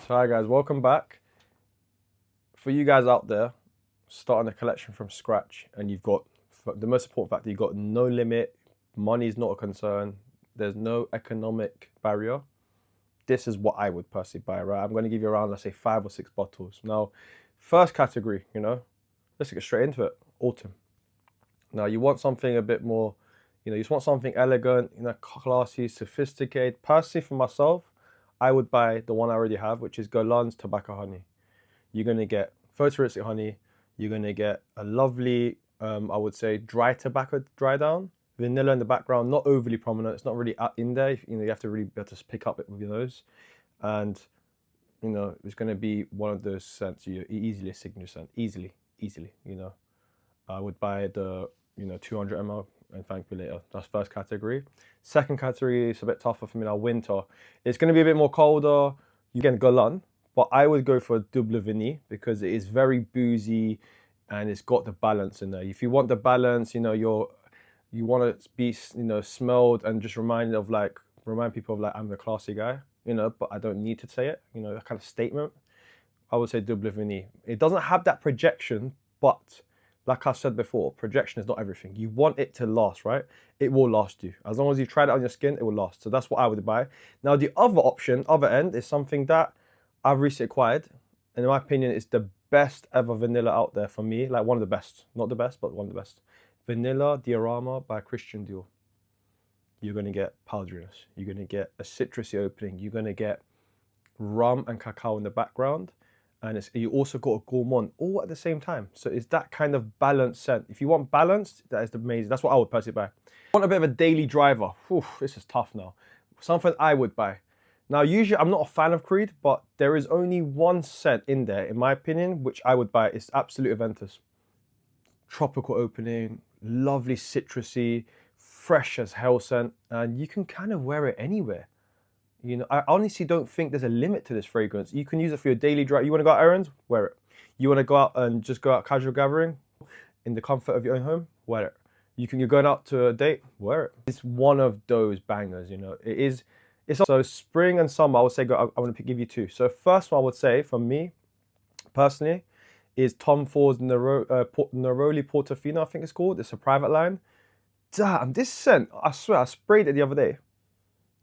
So hi guys, welcome back. For you guys out there, starting a collection from scratch, and you've got the most important fact that you've got no limit, money is not a concern, there's no economic barrier. This is what I would personally buy, right? I'm going to give you around, let's say, 5 or 6 bottles. Now, first category, let's get straight into it. Autumn. Now, you want something a bit more, you just want something elegant, classy, sophisticated. Personally, for myself, I would buy the one I already have, which is Guerlain's Tobacco Honey. You're going to get photorealistic honey. You're going to get a lovely, I would say, dry tobacco dry down. Vanilla in the background, not overly prominent. It's not really in there. You have to really be able to pick up it with your nose. And, it's going to be one of those scents you easily a signature scent. Easily. I would buy the, 200 ml and thank you later. That's first category. Second category is a bit tougher for me now, winter. It's going to be a bit more colder. You get Guerlain, but I would go for Double Vanille because it is very boozy and it's got the balance in there. If you want the balance, you want to be, smelled and just remind people of like, I'm the classy guy, but I don't need to say it, that kind of statement. I would say Double Vanille. It doesn't have that projection, but like I said before, projection is not everything. You want it to last, right? It will last you. As long as you've tried it on your skin, it will last. So that's what I would buy. Now, the other option, other end, is something that I've recently acquired. And in my opinion, it's the best ever vanilla out there for me. Like one of the best. Not the best, but one of the best. Vanilla Diorama by Christian Dior. You're going to get powderiness. You're going to get a citrusy opening. You're going to get rum and cacao in the background. And you also got a gourmand all at the same time. So it's that kind of balanced scent. If you want balanced, that is amazing. That's what I would personally buy. Want a bit of a daily driver. Whew, this is tough now. Something I would buy. Now, usually I'm not a fan of Creed, but there is only one scent in there, in my opinion, which I would buy. It's Absolute Aventus. Tropical opening, lovely citrusy, fresh as hell scent, and you can kind of wear it anywhere. I honestly don't think there's a limit to this fragrance. You can use it for your daily drive. You want to go out errands? Wear it. You want to go out and just go out casual gathering in the comfort of your own home? Wear it. You're going out to a date? Wear it. It's one of those bangers, It is. It's also spring and summer. I would say I want to give you 2. So first one I would say from me, personally, is Tom Ford's Neroli Portofino, I think it's called. It's a private line. Damn, this scent, I swear, I sprayed it the other day.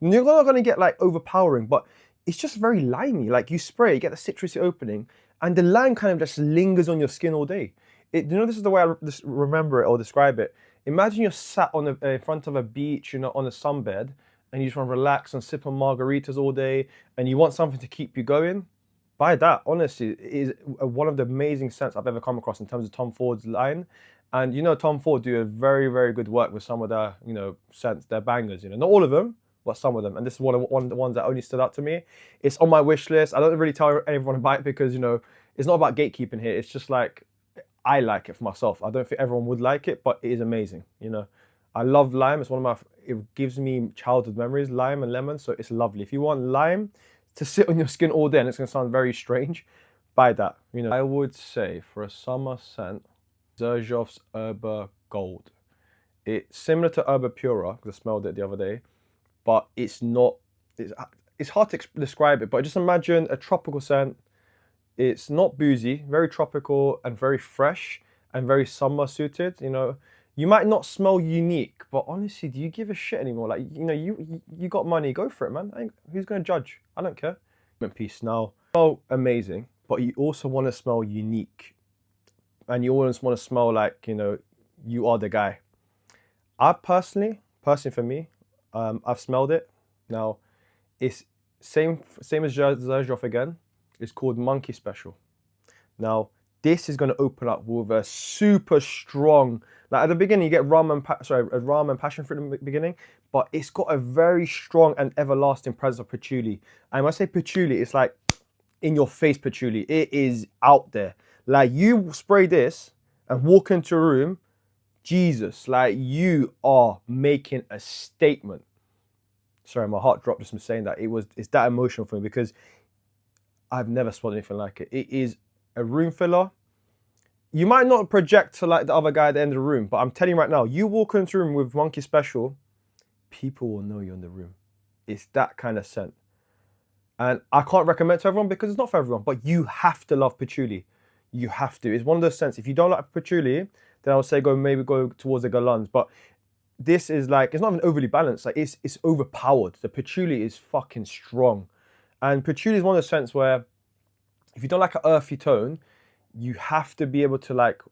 You're not going to get like overpowering, but it's just very limey. Like you spray, you get the citrusy opening, and the lime kind of just lingers on your skin all day. This is the way I just remember it or describe it. Imagine you're sat in front of a beach, on a sunbed, and you just want to relax and sip on margaritas all day, and you want something to keep you going. Buy that. Honestly, it is one of the amazing scents I've ever come across in terms of Tom Ford's line. And Tom Ford do a very, very good work with some of their, scents, their bangers. Not all of them, but some of them. And this is one of the ones that only stood out to me. It's on my wish list. I don't really tell everyone to buy it because, it's not about gatekeeping here. It's just like, I like it for myself. I don't think everyone would like it, but it is amazing. I love lime. It gives me childhood memories, lime and lemon. So it's lovely. If you want lime to sit on your skin all day, and it's going to sound very strange, buy that. I would say for a summer scent, Xerjoff's Herba Gold. It's similar to Herba Pura, because I smelled it the other day, but it's not, it's hard to describe it, but just imagine a tropical scent. It's not boozy, very tropical and very fresh and very summer suited. You might not smell unique, but honestly, do you give a shit anymore? Like, you got money, go for it, man. Who's going to judge? I don't care. Piece now. Smell amazing, but you also want to smell unique. And you always want to smell like, you are the guy. I personally for me, I've smelled it. Now, it's same as Xerjoff again. It's called Monkey Special. Now, this is going to open up with a super strong, like at the beginning you get rum and passion fruit in the beginning, but it's got a very strong and everlasting presence of patchouli. And when I say patchouli, it's like in your face patchouli. It is out there. Like you spray this and walk into a room, Jesus, like you are making a statement. Sorry, my heart dropped just from saying that. It's that emotional for me because I've never smelled anything like it. It is a room filler. You might not project to like the other guy at the end of the room, but I'm telling you right now, you walk into a room with Monkey Special, people will know you're in the room. It's that kind of scent. And I can't recommend it to everyone because it's not for everyone, but you have to love patchouli. You have to. It's one of those scents. If you don't like patchouli, then I would say maybe go towards the galans. But this is like, it's not even overly balanced. Like it's overpowered. The patchouli is fucking strong. And patchouli is one of the scents where if you don't like an earthy tone, you have to be able to like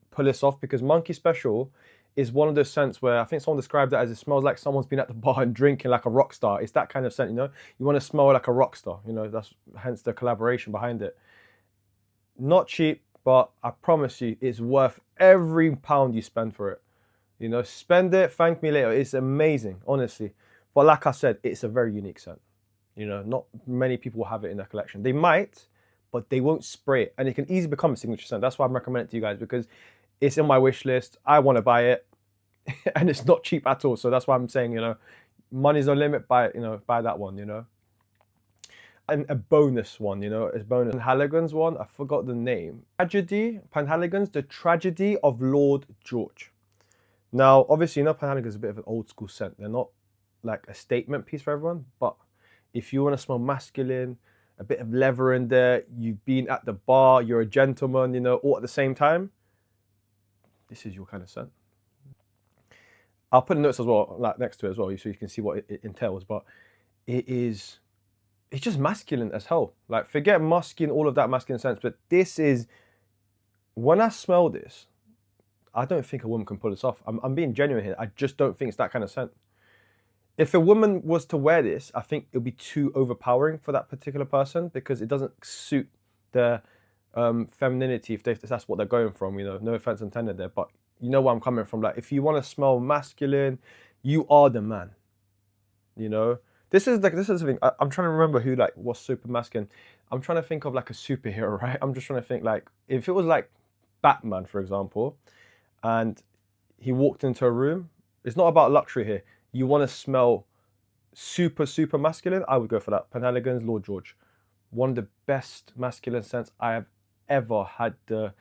pull this off, because Monkey Special is one of those scents where I think someone described it as it smells like someone's been at the bar and drinking like a rock star. It's that kind of scent, you know? You want to smell like a rock star, you know? That's hence the collaboration behind it. Not cheap, but I promise you, it's worth every pound you spend for it. You know, spend it, thank me later. It's amazing, honestly. But like I said, it's a very unique scent. You know, not many people will have it in their collection. They might, but they won't spray it. And it can easily become a signature scent. That's why I'm recommending it to you guys, because it's in my wish list. I want to buy it. And it's not cheap at all. So that's why I'm saying, you know, money's no limit. Buy it, you know, buy that one, you know. And a bonus one, you know, it's bonus. Penhaligon's one, I forgot the name. Penhaligon's The Tragedy of Lord George. Now, obviously, you know, Penhaligon's a bit of an old school scent. They're not like a statement piece for everyone, but if you want to smell masculine, a bit of leather in there, you've been at the bar, you're a gentleman, you know, all at the same time, this is your kind of scent. I'll put the notes as well, like next to it as well, so you can see what it entails, but it's just masculine as hell. Like, forget musky and all of that masculine sense, but this is, when I smell this, I don't think a woman can pull this off. I'm being genuine here. I just don't think it's that kind of scent. If a woman was to wear this, I think it would be too overpowering for that particular person, because it doesn't suit their femininity if that's what they're going from, you know. No offense intended there, but you know where I'm coming from. Like, if you want to smell masculine, you are the man, you know. This is the thing. I'm trying to remember who like was super masculine. I'm trying to think of like a superhero, right? I'm just trying to think, like, if it was like Batman, for example, and he walked into a room, it's not about luxury here. You want to smell super, super masculine, I would go for that. Penhaligon's Lord George. One of the best masculine scents I have ever had the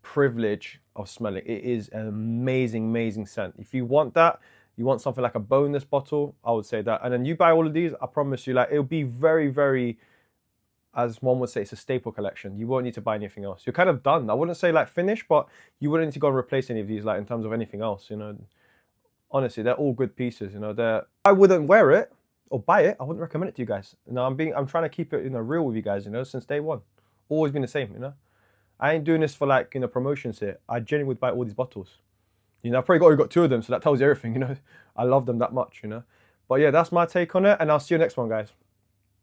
privilege of smelling. It is an amazing, amazing scent. If you want that, you want something like a bonus bottle, I would say that. And then you buy all of these, I promise you, like, it'll be very, very, as one would say, it's a staple collection. You won't need to buy anything else. You're kind of done. I wouldn't say like finished, but you wouldn't need to go and replace any of these, like, in terms of anything else, you know. Honestly, they're all good pieces, you know. I wouldn't wear it or buy it. I wouldn't recommend it to you guys. You know, I'm trying to keep it, you know, real with you guys, you know, since day one. Always been the same, you know. I ain't doing this for like, you know, promotions here. I genuinely would buy all these bottles. You know, I've probably got 2 of them, so that tells you everything, you know. I love them that much, you know. But yeah, that's my take on it, and I'll see you next one, guys.